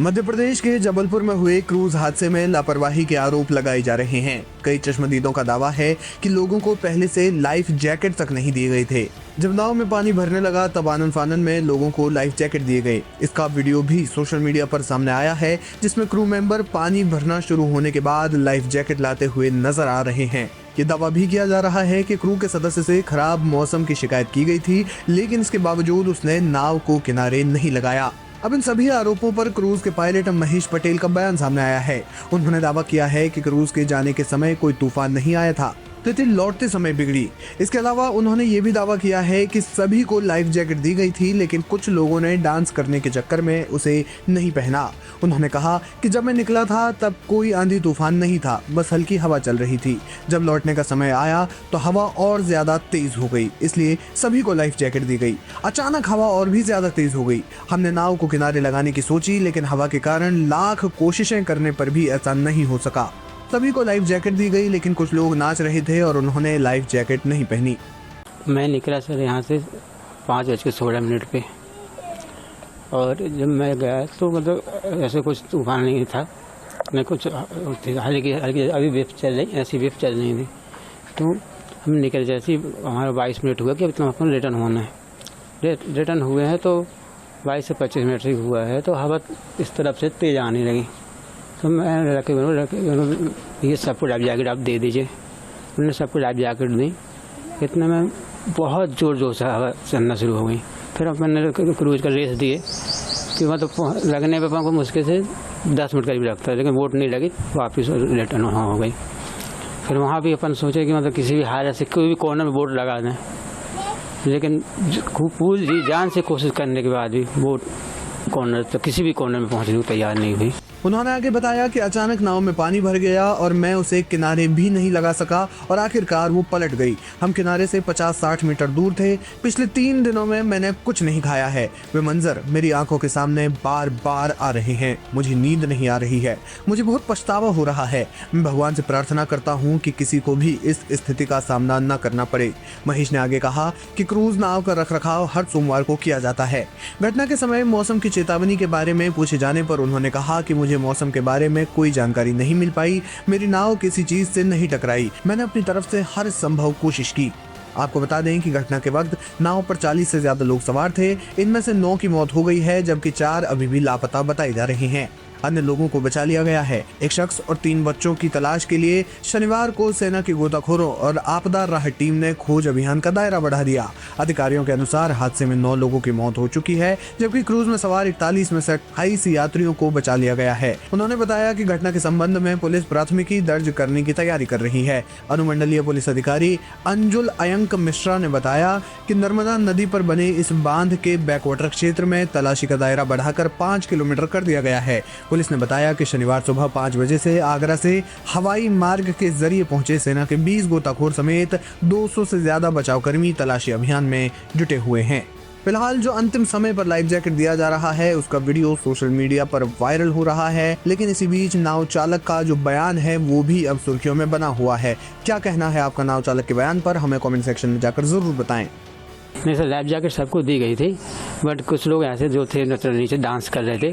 मध्य प्रदेश के जबलपुर में हुए क्रूज हादसे में लापरवाही के आरोप लगाए जा रहे हैं। कई चश्मदीदों का दावा है कि लोगों को पहले से लाइफ जैकेट तक नहीं दिए गए थे। जब नाव में पानी भरने लगा तब आनन फानन में लोगों को लाइफ जैकेट दिए गए। इसका वीडियो भी सोशल मीडिया पर सामने आया है, जिसमें क्रू मेंबर पानी भरना शुरू होने के बाद लाइफ जैकेट लाते हुए नजर आ रहे हैं। ये दावा भी किया जा रहा है कि क्रू के सदस्य से खराब मौसम की शिकायत की गई थी, लेकिन इसके बावजूद उसने नाव को किनारे नहीं लगाया। अब इन सभी आरोपों पर क्रूज के पायलट महेश पटेल का बयान सामने आया है। उन्होंने दावा किया है कि क्रूज के जाने के समय कोई तूफान नहीं आया था, तिथि लौटते समय बिगड़ी। इसके अलावा उन्होंने ये भी दावा किया है कि सभी को लाइफ जैकेट दी गई थी, लेकिन कुछ लोगों ने डांस करने के चक्कर में उसे नहीं पहना। उन्होंने कहा कि जब मैं निकला था तब कोई आंधी तूफान नहीं था, बस हल्की हवा चल रही थी। जब लौटने का समय आया तो हवा और ज्यादा तेज हो गई, इसलिए सभी को लाइफ जैकेट दी गई। अचानक हवा और भी ज्यादा तेज हो गई। हमने नाव को किनारे लगाने की सोची, लेकिन हवा के कारण लाख कोशिशें करने पर भी ऐसा नहीं हो सका। सभी को लाइफ जैकेट दी गई, लेकिन कुछ लोग नाच रहे थे और उन्होंने लाइफ जैकेट नहीं पहनी। मैं निकला सर यहाँ से 5:16 पे, और जब मैं गया तो मतलब ऐसे कुछ तूफान नहीं था, न कुछ हल्की अभी वेव चल रही, ऐसी वेव चल रही थी। तो हम निकल जैसे हमारा 22 मिनट हुआ कि इतना अपन रिटर्न होना है। रिटर्न हुए हैं तो 22 से 25 मिनट ही हुआ है, तो हवा इस तरफ से तेज आने लगी। तो मैं रखे ये सबको लाइफ जैकेट आप दे दीजिए। उन्होंने सबको लाइफ जैकेट दी। इतने में बहुत जोर से हवा चलना शुरू हो गई। फिर मैंने क्रूज का रेस दिए कि मतलब लगने पर को मुश्किल से 10 मिनट करीब लगता है, लेकिन बोट नहीं लगी, वापस रिटर्न हो गई। फिर वहाँ भी अपन सोचे कि मतलब किसी भी हाल से कोई भी कॉर्नर में बोट लगा दें, लेकिन पूरी जान से कोशिश करने के बाद भी बोट कॉर्नर तो किसी भी कॉर्नर में पहुँचने को तैयार नहीं हुई। उन्होंने आगे बताया कि अचानक नाव में पानी भर गया और मैं उसे किनारे भी नहीं लगा सका और आखिरकार वो पलट गई। हम किनारे से 50-60 मीटर दूर थे। पिछले 3 दिनों में मैंने कुछ नहीं खाया है। वे मंजर मेरी आंखों के सामने बार बार आ रहे हैं। मुझे नींद नहीं आ रही है। मुझे बहुत पछतावा हो रहा है। मैं भगवान से प्रार्थना करता हूँ कि किसी को भी इस स्थिति का सामना न करना पड़े। महेश ने आगे कहा कि क्रूज नाव का रखरखाव हर सोमवार को किया जाता है। घटना के समय मौसम की चेतावनी के बारे में पूछे जाने पर उन्होंने कहा कि मुझे मौसम के बारे में कोई जानकारी नहीं मिल पाई। मेरी नाव किसी चीज से नहीं टकराई। मैंने अपनी तरफ से हर संभव कोशिश की। आपको बता दें कि घटना के वक्त नाव पर 40 से ज्यादा लोग सवार थे। इनमें से 9 की मौत हो गई है, जबकि 4 अभी भी लापता बताए जा रहे हैं। अन्य लोगों को बचा लिया गया है। एक शख्स और 3 बच्चों की तलाश के लिए शनिवार को सेना के गोताखोरों और आपदा राहत टीम ने खोज अभियान का दायरा बढ़ा दिया। अधिकारियों के अनुसार हादसे में 9 लोगों की मौत हो चुकी है, जबकि क्रूज में सवार 41 में से 28 यात्रियों को बचा लिया गया है। उन्होंने बताया कि घटना के संबंध में पुलिस प्राथमिकी दर्ज करने की तैयारी कर रही है। अनुमंडलीय पुलिस अधिकारी अंजुल अयंक मिश्रा ने बताया कि नर्मदा नदी पर बने इस बांध के बैकवाटर क्षेत्र में तलाशी का दायरा बढ़ाकर 5 किलोमीटर कर दिया गया है। पुलिस ने बताया कि शनिवार सुबह 5 बजे से आगरा से हवाई मार्ग के जरिए पहुंचे सेना के 20 गोताखोर समेत 200 से ज्यादा बचाव कर्मी तलाशी अभियान में जुटे हुए हैं। फिलहाल जो अंतिम समय पर लाइफ जैकेट दिया जा रहा है, उसका वीडियो सोशल मीडिया पर वायरल हो रहा है, लेकिन इसी बीच नाव चालक का जो बयान है वो भी अब सुर्खियों में बना हुआ है। क्या कहना है आपका नाव चालक के बयान पर, हमें कमेंट सेक्शन में जाकर जरूर बताएं। नहीं सर, लाइफ जैकेट सबको दी गई थी, बट कुछ लोग ऐसे जो थे नीचे डांस कर रहे थे।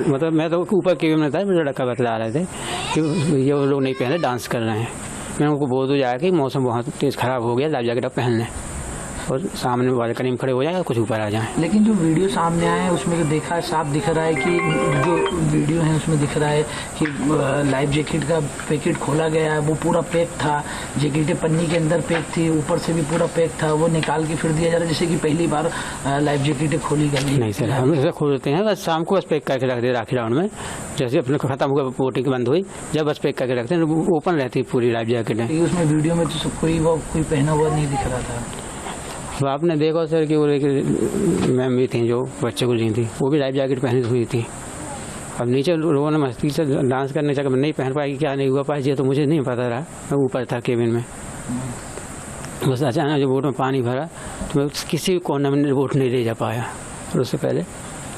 मतलब मैं तो ऊपर केबिन में था, मुझे लड़का बतला रहे थे कि ये वो लोग नहीं पहने, डांस कर रहे हैं। मैंने उनको बोल दिया कि मौसम बहुत तेज़ ख़राब हो गया, लाइफ जैकेट आप पहन लें और सामने बालकनी में खड़े हो जाए, कुछ ऊपर आ जाएं। लेकिन जो वीडियो सामने आया है उसमें जो देखा है, साफ दिख रहा है कि जो वीडियो है उसमें दिख रहा है कि लाइफ जैकेट का पैकेट खोला गया है, वो पूरा पैक था। जैकेटें पन्नी के अंदर पैक थी, ऊपर से भी पूरा पैक था, वो निकाल के फिर दिया जा रहा है जैसे कि पहली बार लाइफ जैकेटें खोली गई। नहीं सर, हम इसे खोलते हैं बस शाम को, बस पैक करके रख दे राखी राउंड में। जैसे अपने खत्म हुआ, बोटिंग बंद हुई, जब बस पैक करके रखते हैं, ओपन रहती है पूरी लाइफ जैकेटें। उसमें वीडियो में तो कोई पहना हुआ नहीं दिख रहा था। तो आपने देखा सर कि वो मैम भी थी जो बच्चे को ली थी, वो भी लाइफ जैकेट पहनी हुई थी। अब नीचे लोगों ने मस्ती से डांस करने चक्कर में नहीं पहन पाई, क्या नहीं हुआ पाई, तो मुझे नहीं पता रहा। मैं ऊपर था केबिन में, बस अचानक जो बोट में पानी भरा तो मैं किसी भी कोने में बोट नहीं ले जा पाया, और उससे पहले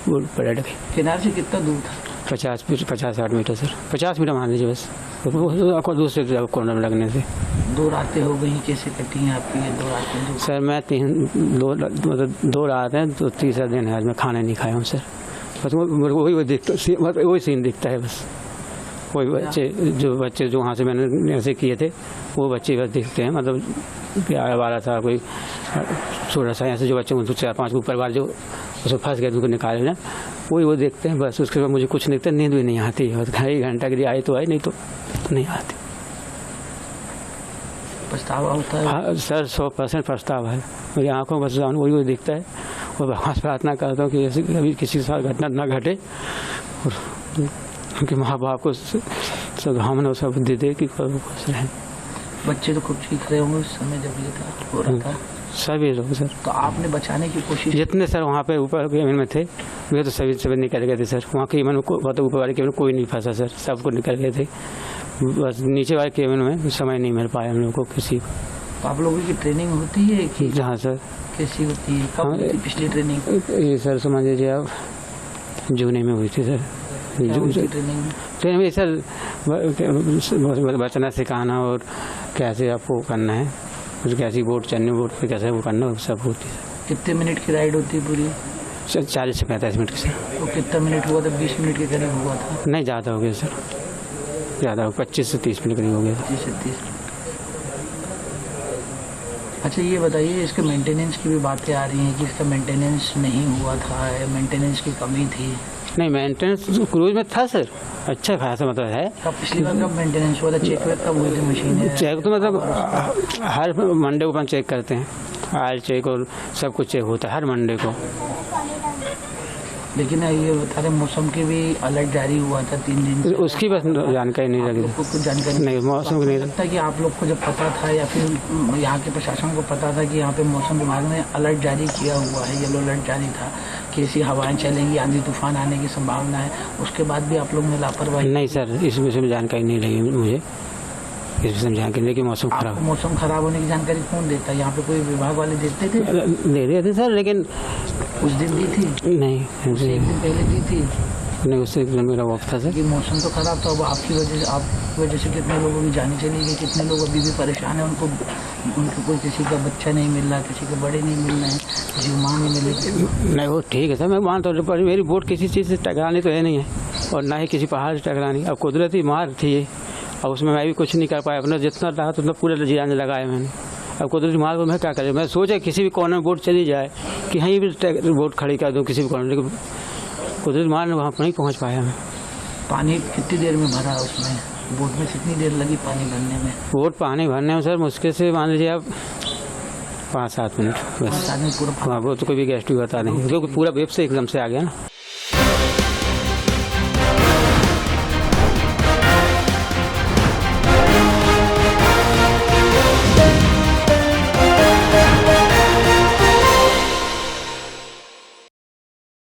बोट पलट गई। किनारे से कितना दूर था? 50-60 मीटर सर, 50 मीटर मान लीजिए बस, दूसरे कोने में लगने से। 2 रातें हो गई, कैसे कटी हैं आपकी ये 2 रातें? सर मैं 2 रात हैं, तो तीसरा दिन है आज मैं खाना नहीं खाया हूँ सर। बस वही सीन दिखता है बस। वही बच्चे जो वहाँ से मैंने ऐसे किए थे वो बच्चे बस दिखते हैं, मतलब क्या वाला था कोई छोटा सा ऐसे जो बच्चे 4-5 ऊपर वाले जो उसको फंस गए उनको निकाले ना, वही वो देखते हैं बस। उसके बाद मुझे कुछ नहीं दिखता, नींद भी नहीं आती है। 1 घंटा के लिए आई तो आई, नहीं तो नहीं आती। पछतावा होता है? हाँ सर, 100% पछतावा है मेरी आंखों में, बस वही वो दिखता है। और भगवान से प्रार्थना करता हूँ कि ऐसी कभी किसी के साथ घटना ना घटे और उनके माँ बाप को सद्भावना सब दे दे कि खुश रहें। बच्चे तो खूब चीख रहे होंगे उस समय जब ये था हो रहा था? सभी लोग सर। तो आपने बचाने की कोशिश? जितने सर वहाँ पे ऊपर केबिन में थे वे तो सभी निकल गए थे सर। वहाँ केबिन में तो ऊपर वाले केबिन में कोई नहीं फंसा सर, सबको निकल गए थे। बस नीचे वाले केबिन में समय नहीं मिल पाया हम लोग को किसी को। तो आप लोगों की ट्रेनिंग होती है कि? जहाँ सर कैसी होती है, कब होती पिछली ट्रेनिंग? ये सर समझ लीजिए आप जून में हुई थी सर। ट्रेनिंग में सर बचना सिखाना और कैसे आपको करना है, कैसी बोट चलनी, बोट पे कैसे वो करना, सब होती है। कितने मिनट की राइड होती है पूरी? 40 से 45 मिनट की सर। तो कितना मिनट हुआ था? 20 मिनट के करीब हुआ था? नहीं, ज़्यादा हो गया सर, ज़्यादा हो 25 से 30 मिनट करीब हो गया। 25 से 30। अच्छा ये बताइए, इसके मेंटेनेंस की भी बातें आ रही हैं कि इसका मेंटेनेंस नहीं हुआ था, मेंटेनेंस की कमी थी। नहीं, मेंटेनेंस क्रूज में था सर, अच्छा खासा मतलब है। कब पिछली बार कब मेंटेनेंस हुआ था? चेक वेक कब हुई थी मशीन? चेक तो मतलब हर मंडे को अपन चेक करते हैं, ऑयल चेक और सब कुछ चेक होता है हर मंडे को। लेकिन ये बता रहे मौसम की भी अलर्ट जारी हुआ था 3 दिन से। उसकी बस जानकारी नहीं लगी। आपको कुछ जानकारी नहीं, मौसम की नहीं लगता कि आप लोग को जब पता था या फिर यहाँ के प्रशासन को पता था कि यहाँ पे मौसम विभाग ने अलर्ट जारी किया हुआ है, येलो अलर्ट जारी था कि ऐसी हवाएं चलेंगी, आंधी तूफान आने की संभावना है, उसके बाद भी आप लोग ने लापरवाही? नहीं सर, इस विषय में जानकारी नहीं लगी मुझे, इस विषय में जानकारी नहीं कि मौसम खराब। मौसम खराब होने की जानकारी कौन देता है? यहाँ पे कोई विभाग वाले देते थे? दे रहे थे सर, लेकिन उस दिन दी थी? नहीं, 1 दिन पहले दी थी? नहीं, उससे मेरा वक्त था सर। कि मौसम तो खराब था, अब आपकी वजह से कितने लोगों की जाने चली गई, कितने लोग अभी भी परेशान हैं, उनको कोई किसी का बच्चा नहीं मिल रहा, किसी के बड़े नहीं मिल रहे हैं, किसी माँ नहीं मिले। नहीं वो ठीक है सर, मैं मानता हूँ, पर मेरी बोट किसी चीज़ से टकरानी तो है नहीं है और ना ही किसी पहाड़ से टकरानी। अब कुदरती मार थी ये, अब उसमें मैं भी कुछ नहीं कर पाया, अपना जितना रहा उतना पूरा जाने लगाया मैंने। अब कुदरती मार को मैं क्या करूँ? मैं सोचा किसी भी कॉर्नर में बोट चली जाए कि कहीं भी बोट खड़ी कर दूँ किसी भी कॉर्नर, लेकिन कुदरती मार ने वहाँ नहीं पहुँच पाया मैं। पानी कितनी देर में भरा उसमें? बोट में कितनी देर लगी पानी भरने में? बोट पानी भरने में सर मुश्किल से मान लीजिए आप 5-7 मिनट बस। पूरा हाँ, वो तो कोई भी गेस्ट भी बता नहीं, क्योंकि पूरा वेब से एकदम से आ गया ना।